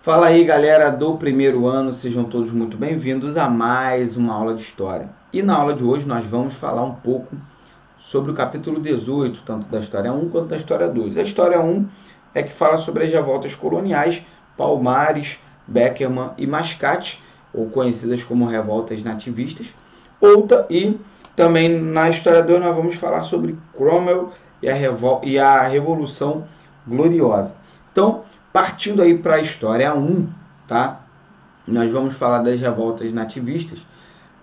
Fala aí, galera do primeiro ano, sejam todos muito bem-vindos a mais uma aula de História. E na aula de hoje nós vamos falar um pouco sobre o capítulo 18, tanto da História 1 quanto da História 2. A História 1 é que fala sobre as revoltas coloniais, Palmares, Beckerman e Mascate, ou conhecidas como revoltas nativistas. E também na História 2 nós vamos falar sobre Cromwell e a Revolução Gloriosa. Então, partindo aí para a História 1, tá? Nós vamos falar das revoltas nativistas.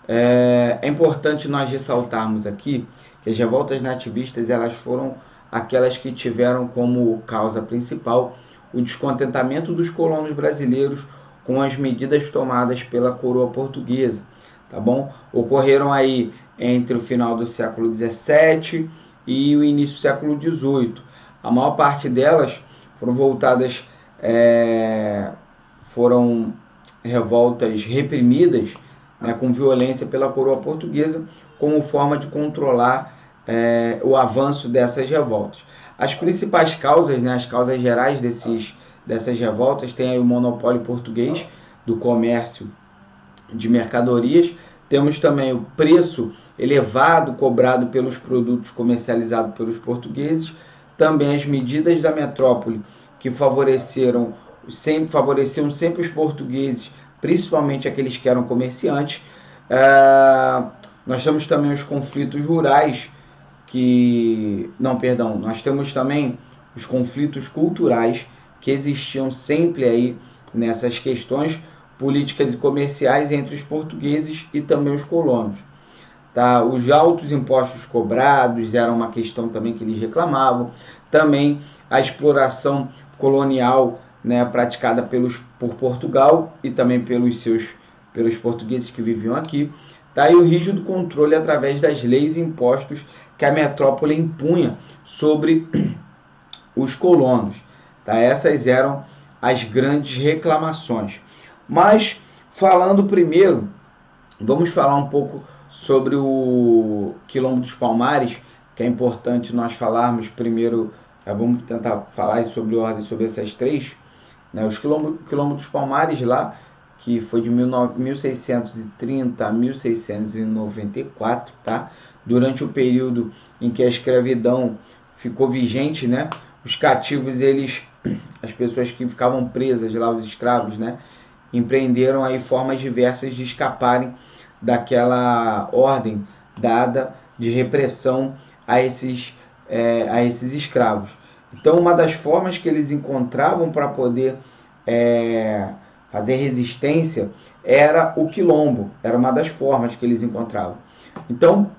É importante nós ressaltarmos aqui que as revoltas nativistas elas foram aquelas que tiveram como causa principal o descontentamento dos colonos brasileiros com as medidas tomadas pela coroa portuguesa, tá bom? Ocorreram aí entre o final do século XVII e o início do século XVIII. A maior parte delas foram voltadas, foram revoltas reprimidas, né, com violência pela coroa portuguesa, como forma de controlar o avanço dessas revoltas. As principais causas, né, as causas gerais dessas revoltas, tem aí o monopólio português do comércio de mercadorias. Temos também o preço elevado cobrado pelos produtos comercializados pelos portugueses, também as medidas da metrópole que favoreciam sempre os portugueses, principalmente aqueles que eram comerciantes. Nós temos também os conflitos rurais, nós temos também os conflitos culturais que existiam sempre aí nessas questões políticas e comerciais entre os portugueses e também os colonos. Tá? Os altos impostos cobrados eram uma questão também que eles reclamavam. Também a exploração colonial, né, praticada por Portugal e também pelos portugueses que viviam aqui. Tá? E o rígido controle através das leis e impostos que a metrópole impunha sobre os colonos. Tá? Essas eram as grandes reclamações. Mas, falando primeiro, vamos falar um pouco sobre o Quilombo dos Palmares, que é importante nós falarmos primeiro. Vamos tentar falar sobre ordem sobre essas três. Né? Os Quilombo dos Palmares lá, que foi de 1630 a 1694, tá? Durante o período em que a escravidão ficou vigente, né? Os cativos, as pessoas que ficavam presas lá, os escravos, né, empreenderam aí formas diversas de escaparem daquela ordem dada de repressão a esses escravos. Então, uma das formas que eles encontravam para poder fazer resistência era o quilombo, era uma das formas que eles encontravam. Então,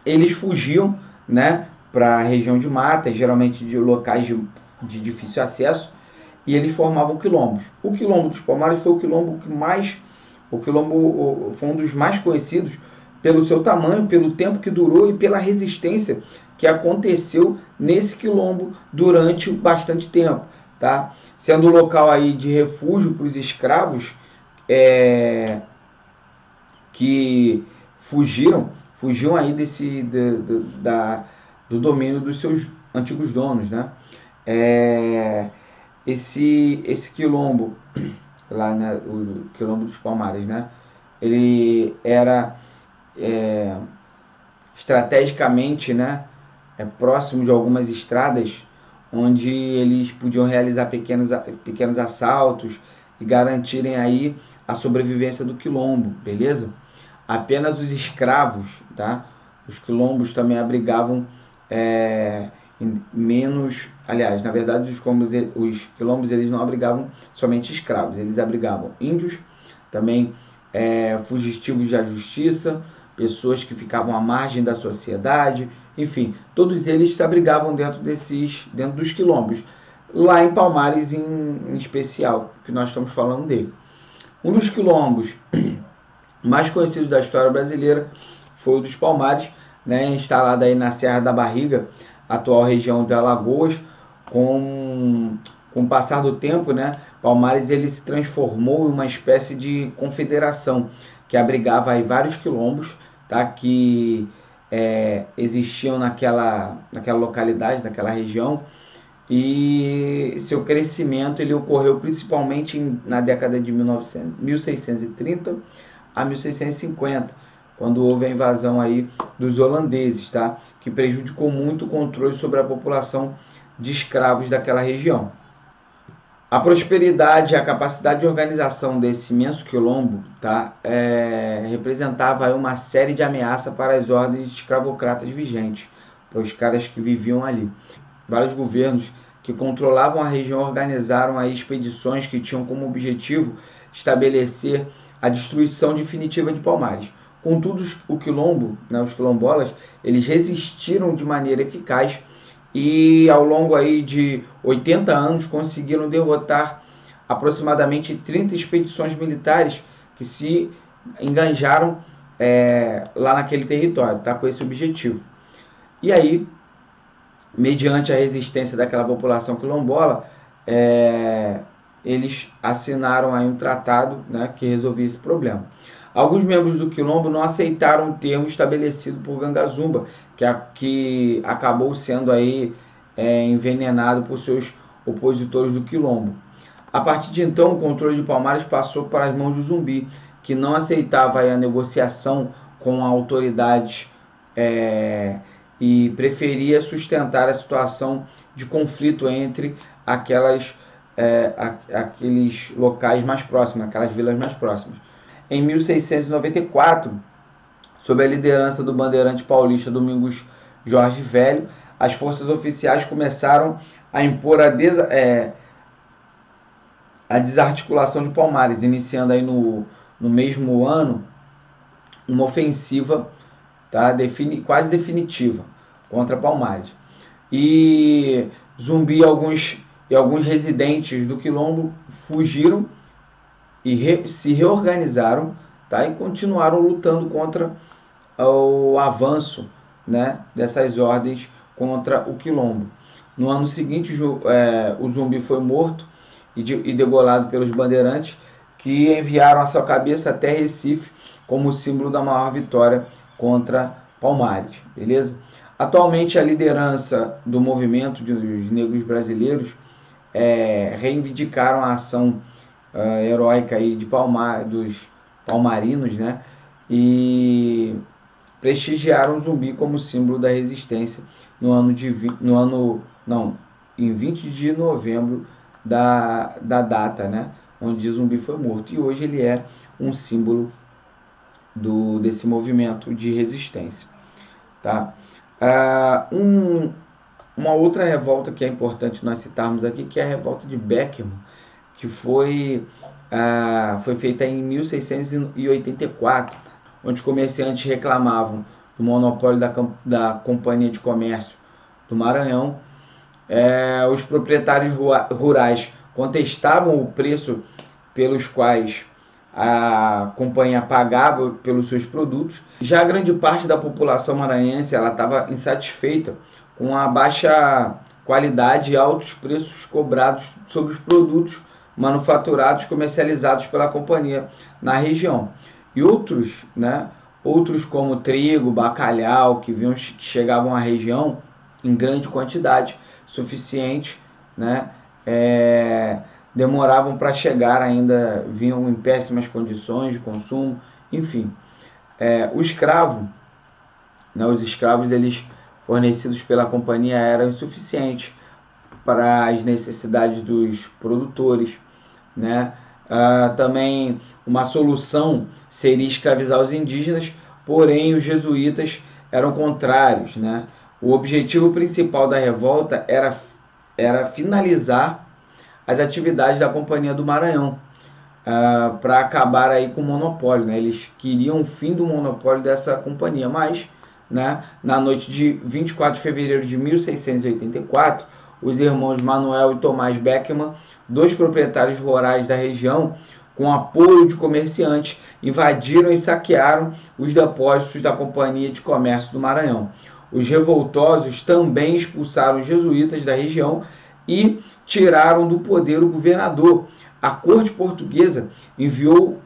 eles fugiam, né, para a região de mata, geralmente de locais de difícil acesso, e eles formavam quilombos. O Quilombo dos Palmares foi foi um dos mais conhecidos pelo seu tamanho, pelo tempo que durou e pela resistência que aconteceu nesse quilombo durante bastante tempo, tá? Sendo um local aí de refúgio para os escravos que fugiam aí do domínio dos seus antigos donos, né? Esse quilombo lá, né, o Quilombo dos Palmares, né, ele era estrategicamente, né, próximo de algumas estradas onde eles podiam realizar pequenos assaltos e garantirem aí a sobrevivência do quilombo, beleza? Apenas os escravos, tá? Os quilombos também abrigavam na verdade, os quilombos eles não abrigavam somente escravos, eles abrigavam índios, também fugitivos da justiça, pessoas que ficavam à margem da sociedade, enfim, todos eles se abrigavam dentro dos quilombos, lá em Palmares em especial, que nós estamos falando dele. Um dos quilombos mais conhecidos da história brasileira foi o dos Palmares, né, instalado aí na Serra da Barriga, atual região de Alagoas. Com o passar do tempo, né, Palmares ele se transformou em uma espécie de confederação que abrigava aí vários quilombos, tá, que existiam naquela localidade, naquela região, e seu crescimento ele ocorreu principalmente na década de 1630 a 1650, quando houve a invasão aí dos holandeses, tá? Que prejudicou muito o controle sobre a população de escravos daquela região. A prosperidade e a capacidade de organização desse imenso quilombo, tá? Representava aí uma série de ameaças para as ordens escravocratas vigentes, para os caras que viviam ali. Vários governos que controlavam a região organizaram aí expedições que tinham como objetivo estabelecer a destruição definitiva de Palmares. Contudo, o quilombo, né, os quilombolas, eles resistiram de maneira eficaz e ao longo aí de 80 anos conseguiram derrotar aproximadamente 30 expedições militares que se enganjaram lá naquele território, tá, com esse objetivo. E aí, mediante a resistência daquela população quilombola, eles assinaram aí um tratado, né, que resolvia esse problema. Alguns membros do quilombo não aceitaram o termo estabelecido por Gangazumba, que acabou sendo aí envenenado por seus opositores do quilombo. A partir de então, o controle de Palmares passou para as mãos do Zumbi, que não aceitava aí a negociação com autoridades e preferia sustentar a situação de conflito entre aqueles locais mais próximos, aquelas vilas mais próximas. Em 1694, sob a liderança do bandeirante paulista Domingos Jorge Velho, as forças oficiais começaram a impor a desarticulação de Palmares, iniciando aí no mesmo ano uma ofensiva, tá, quase definitiva contra Palmares. E Zumbi e alguns residentes do quilombo fugiram e se reorganizaram, tá, e continuaram lutando contra o avanço, né, dessas ordens contra o quilombo. No ano seguinte, o Zumbi foi morto e degolado pelos bandeirantes, que enviaram a sua cabeça até Recife como símbolo da maior vitória contra Palmares, beleza? Atualmente, a liderança do movimento dos negros brasileiros reivindicaram a ação heróica aí dos palmarinos, né? E prestigiaram o Zumbi como símbolo da resistência em 20 de novembro da data, né, onde Zumbi foi morto. E hoje ele é um símbolo desse movimento de resistência, tá? Uma outra revolta que é importante nós citarmos aqui, que é a revolta de Beckerman, que foi feita em 1684, onde os comerciantes reclamavam do monopólio da Companhia de Comércio do Maranhão. Os proprietários rurais contestavam o preço pelos quais a companhia pagava pelos seus produtos. Já a grande parte da população maranhense estava insatisfeita com a baixa qualidade e altos preços cobrados sobre os produtos manufaturados comercializados pela companhia na região. E outros como trigo, bacalhau, que chegavam à região em grande quantidade, suficiente, né, demoravam para chegar ainda, vinham em péssimas condições de consumo, enfim. Os escravos eles fornecidos pela companhia eram insuficientes para as necessidades dos produtores, né? Também uma solução seria escravizar os indígenas, porém os jesuítas eram contrários, né? O objetivo principal da revolta era finalizar as atividades da Companhia do Maranhão, para acabar aí com o monopólio, né? Eles queriam o fim do monopólio dessa companhia, mas, né, na noite de 24 de fevereiro de 1684, os irmãos Manuel e Tomás Beckerman, dois proprietários rurais da região, com apoio de comerciantes, invadiram e saquearam os depósitos da Companhia de Comércio do Maranhão. Os revoltosos também expulsaram os jesuítas da região e tiraram do poder o governador. A corte portuguesa enviou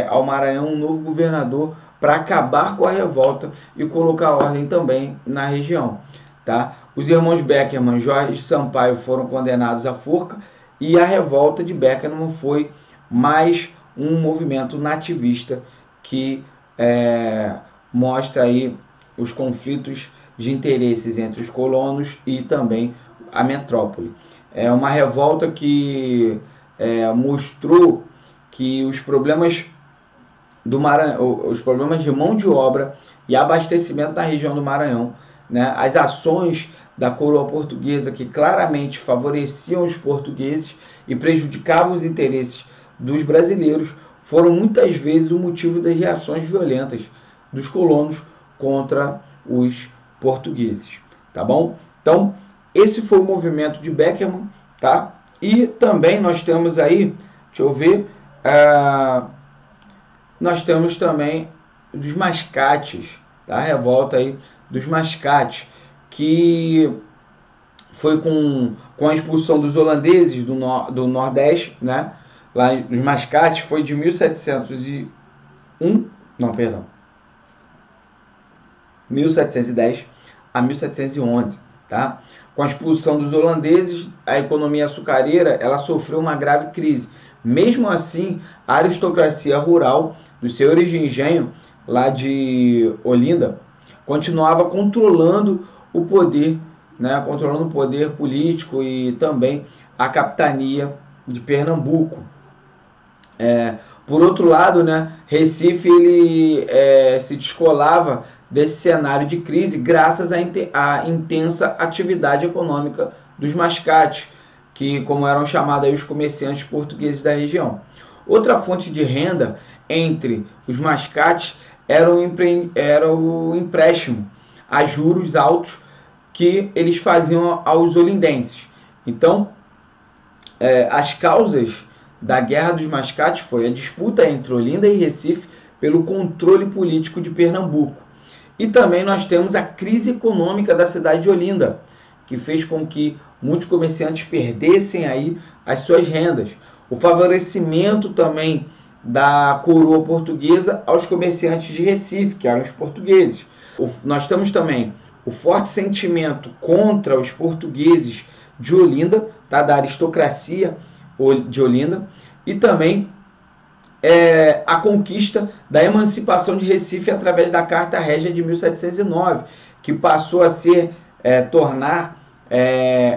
ao Maranhão um novo governador para acabar com a revolta e colocar ordem também na região, tá? Os irmãos Beckerman, Jorge Sampaio, foram condenados à forca, e a revolta de Beckerman foi mais um movimento nativista que mostra aí os conflitos de interesses entre os colonos e também a metrópole. É uma revolta que mostrou que os problemas do Maranhão, os problemas de mão de obra e abastecimento da região do Maranhão, né, as ações da coroa portuguesa que claramente favoreciam os portugueses e prejudicavam os interesses dos brasileiros, foram muitas vezes o motivo das reações violentas dos colonos contra os portugueses, tá bom? Então, esse foi o movimento de Beckerman, tá? E também nós temos aí, deixa eu ver, nós temos também dos mascates, tá? A revolta aí dos mascates, que foi com a expulsão dos holandeses do Nordeste, né? Lá nos mascates foi de 1710 a 1711, tá? Com a expulsão dos holandeses, a economia açucareira ela sofreu uma grave crise. Mesmo assim, a aristocracia rural dos senhores de engenho lá de Olinda continuava controlando o poder, né? Controlando o poder político e também a capitania de Pernambuco. Por outro lado, né, Recife ele se descolava desse cenário de crise graças à intensa atividade econômica dos mascates, que como eram chamados aí os comerciantes portugueses da região. Outra fonte de renda entre os mascates era o empréstimo a juros altos que eles faziam aos olindenses. Então, as causas da Guerra dos Mascates foi a disputa entre Olinda e Recife pelo controle político de Pernambuco. E também nós temos a crise econômica da cidade de Olinda, que fez com que muitos comerciantes perdessem aí as suas rendas. O favorecimento também da coroa portuguesa aos comerciantes de Recife, que eram os portugueses. Nós temos também o forte sentimento contra os portugueses de Olinda, tá? Da aristocracia de Olinda, e também a conquista da emancipação de Recife através da Carta Régia de 1709, que passou a tornar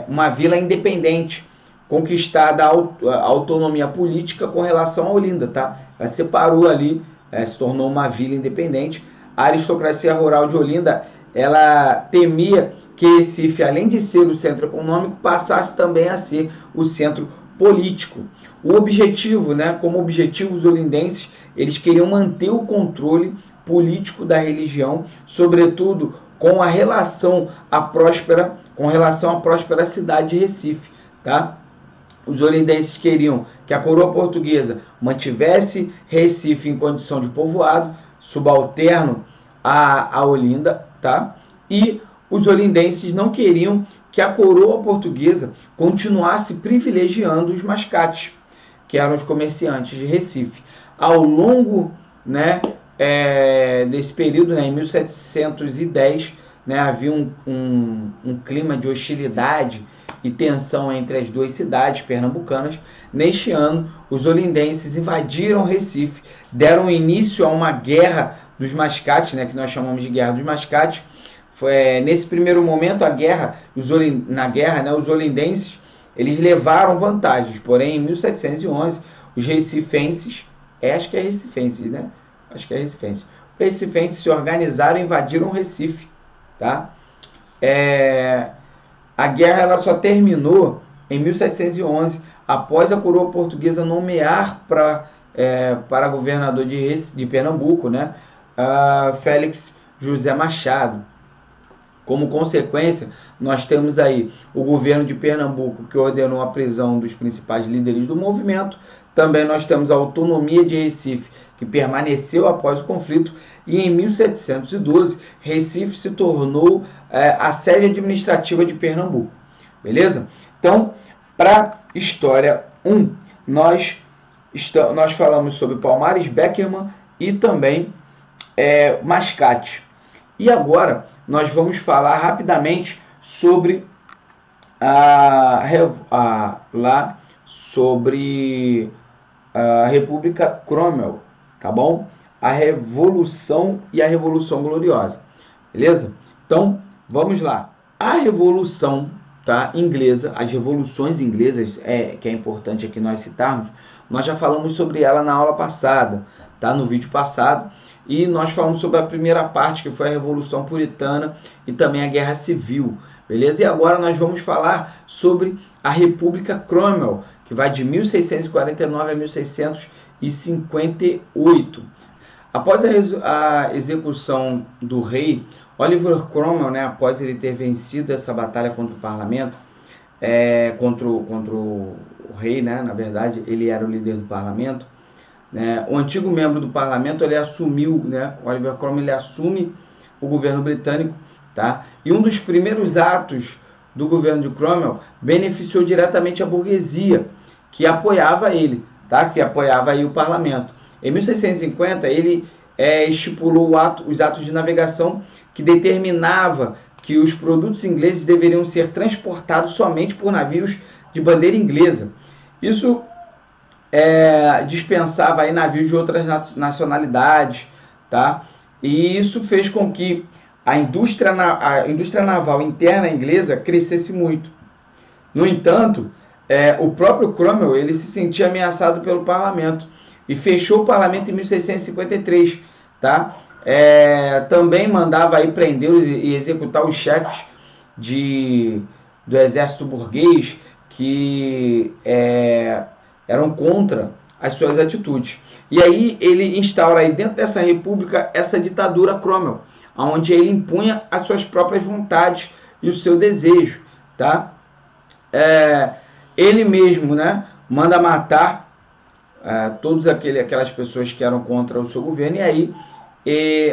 uma vila independente, conquistada a autonomia política com relação a Olinda, tá? Ela separou ali, se tornou uma vila independente. A aristocracia rural de Olinda, ela temia que Recife, além de ser o centro econômico, passasse também a ser o centro político. O objetivo, né, como objetivo, os olindenses, eles queriam manter o controle político da religião, sobretudo com relação à próspera cidade de Recife, tá? Os olindenses queriam que a coroa portuguesa mantivesse Recife em condição de povoado, subalterno a Olinda, tá? E os olindenses não queriam que a coroa portuguesa continuasse privilegiando os mascates, que eram os comerciantes de Recife. Ao longo, né, desse período, né, em 1710, né, havia um clima de hostilidade e tensão entre as duas cidades pernambucanas. Neste ano, os olindenses invadiram Recife, deram início a uma guerra dos mascates, né, que nós chamamos de Guerra dos Mascates. Nesse primeiro momento, na guerra, né, os olindenses eles levaram vantagens, porém em 1711 os recifenses, acho que é recifenses, né? Acho que é recifense. Os recifenses se organizaram e invadiram Recife, tá? A guerra ela só terminou em 1711 após a coroa portuguesa nomear para governador de Pernambuco, né, Félix José Machado. Como consequência, nós temos aí o governo de Pernambuco, que ordenou a prisão dos principais líderes do movimento. Também nós temos a autonomia de Recife, que permaneceu após o conflito. E em 1712, Recife se tornou a sede administrativa de Pernambuco. Beleza? Então, para História 1, nós falamos sobre Palmares, Beckerman e também Mascate. E agora nós vamos falar rapidamente sobre lá sobre a República Cromwell, tá bom? A Revolução e a Revolução Gloriosa, beleza? Então, vamos lá. A Revolução, tá, inglesa, as revoluções inglesas, que é importante aqui nós citarmos, nós já falamos sobre ela na aula passada, tá, no vídeo passado, e nós falamos sobre a primeira parte, que foi a Revolução Puritana e também a Guerra Civil, beleza? E agora nós vamos falar sobre a República Cromwell, que vai de 1649 a 1658. Após a execução do rei Oliver Cromwell, né, após ele ter vencido essa batalha contra o parlamento, contra o rei, né, na verdade, ele era o líder do parlamento, né, o antigo membro do parlamento, ele assumiu, né, Oliver Cromwell, ele assume o governo britânico, tá? E um dos primeiros atos do governo de Cromwell beneficiou diretamente a burguesia, que apoiava ele, tá? Que apoiava aí o parlamento. Em 1650, ele estipulou os atos de navegação que determinava que os produtos ingleses deveriam ser transportados somente por navios de bandeira inglesa. Isso dispensava aí navios de outras nacionalidades, tá? E isso fez com que a indústria naval interna inglesa crescesse muito. No entanto, o próprio Cromwell, ele se sentia ameaçado pelo parlamento e fechou o parlamento em 1653, tá? Também mandava aí prender e executar os chefes do exército burguês que eram contra as suas atitudes. E aí ele instaura aí dentro dessa república essa ditadura Cromwell, onde ele impunha as suas próprias vontades e o seu desejo, tá? Ele mesmo, né, manda matar todas aquelas pessoas que eram contra o seu governo, e aí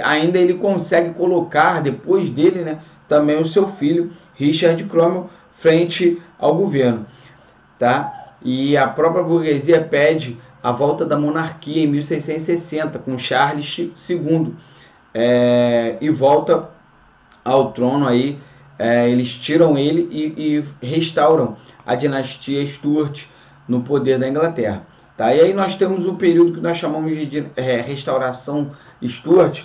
ainda ele consegue colocar, depois dele, né, também o seu filho, Richard Cromwell, frente ao governo, tá? E a própria burguesia pede a volta da monarquia em 1660, com Charles II, e volta ao trono aí, eles tiram ele e restauram a dinastia Stuart no poder da Inglaterra, tá? E aí nós temos o período que nós chamamos de restauração Stuart,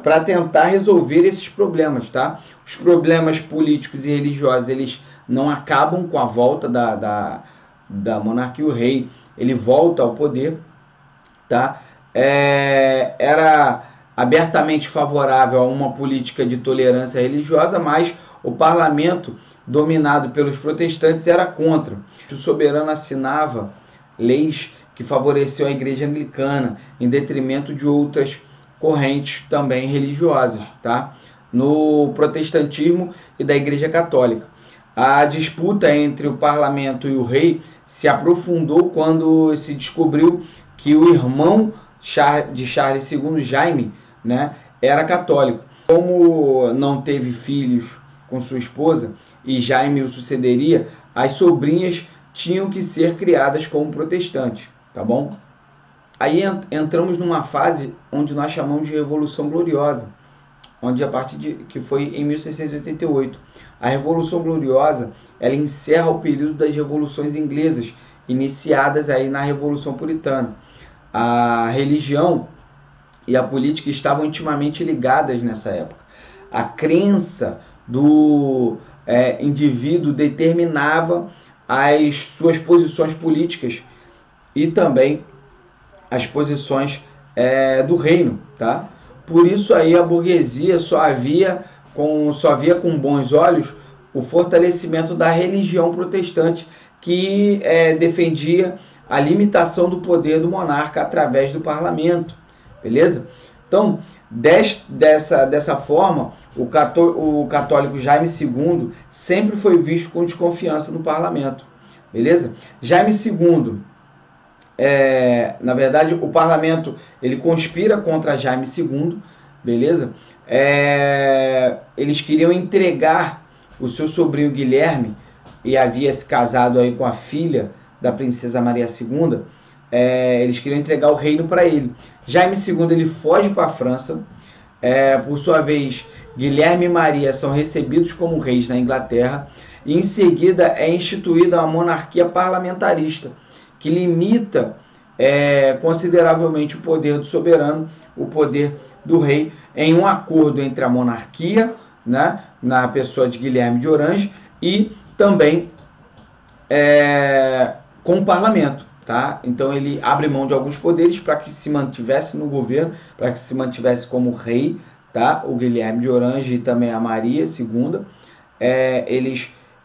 para tentar resolver esses problemas, tá? Os problemas políticos e religiosos, eles não acabam com a volta da monarquia. O rei, ele volta ao poder, tá? Era abertamente favorável a uma política de tolerância religiosa, mas o parlamento, dominado pelos protestantes, era contra. O soberano assinava leis que favoreciam a igreja anglicana, em detrimento de outras correntes também religiosas, tá? No protestantismo e da igreja católica. A disputa entre o parlamento e o rei se aprofundou quando se descobriu que o irmão de Charles II, Jaime, né, era católico. Como não teve filhos com sua esposa e Jaime o sucederia, as sobrinhas tinham que ser criadas como protestantes, tá bom? Aí entramos numa fase onde nós chamamos de Revolução Gloriosa, onde que foi em 1688. A Revolução Gloriosa, ela encerra o período das revoluções inglesas, iniciadas aí na Revolução Puritana. A religião e a política estavam intimamente ligadas nessa época. A crença do indivíduo determinava as suas posições políticas e também as posições do reino, tá? Por isso aí a burguesia só via com bons olhos o fortalecimento da religião protestante, que defendia a limitação do poder do monarca através do parlamento, beleza? Então, dessa forma, o católico Jaime II sempre foi visto com desconfiança no parlamento, beleza? Jaime II, na verdade, o parlamento, ele conspira contra Jaime II, beleza? Eles queriam entregar o seu sobrinho Guilherme, e havia se casado aí com a filha da princesa Maria II, eles queriam entregar o reino para ele. Jaime II, ele foge para a França, Por sua vez, Guilherme e Maria são recebidos como reis na Inglaterra e em seguida é instituída a monarquia parlamentarista, que limita consideravelmente o poder do soberano, o poder do rei, em um acordo entre a monarquia, né, na pessoa de Guilherme de Orange, e também com o parlamento. Tá? Então ele abre mão de alguns poderes para que se mantivesse no governo, para que se mantivesse como rei, tá? O Guilherme de Orange e também a Maria II.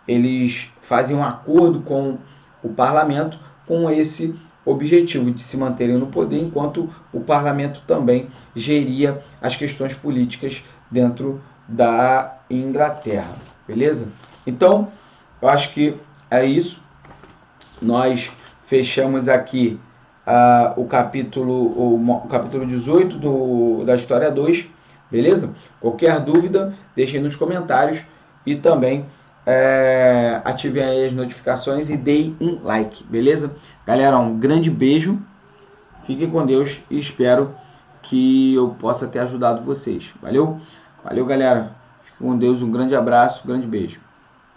Eles fazem um acordo com o parlamento com esse objetivo de se manterem no poder, enquanto o parlamento também geria as questões políticas dentro da Inglaterra, beleza? Então, eu acho que é isso. Nós fechamos aqui o capítulo 18 da História 2, beleza? Qualquer dúvida, deixem nos comentários e também ativem aí as notificações e deem um like, beleza? Galera, um grande beijo, fiquem com Deus e espero que eu possa ter ajudado vocês. Valeu? Valeu, galera. Fiquem com Deus, um grande abraço, um grande beijo.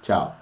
Tchau.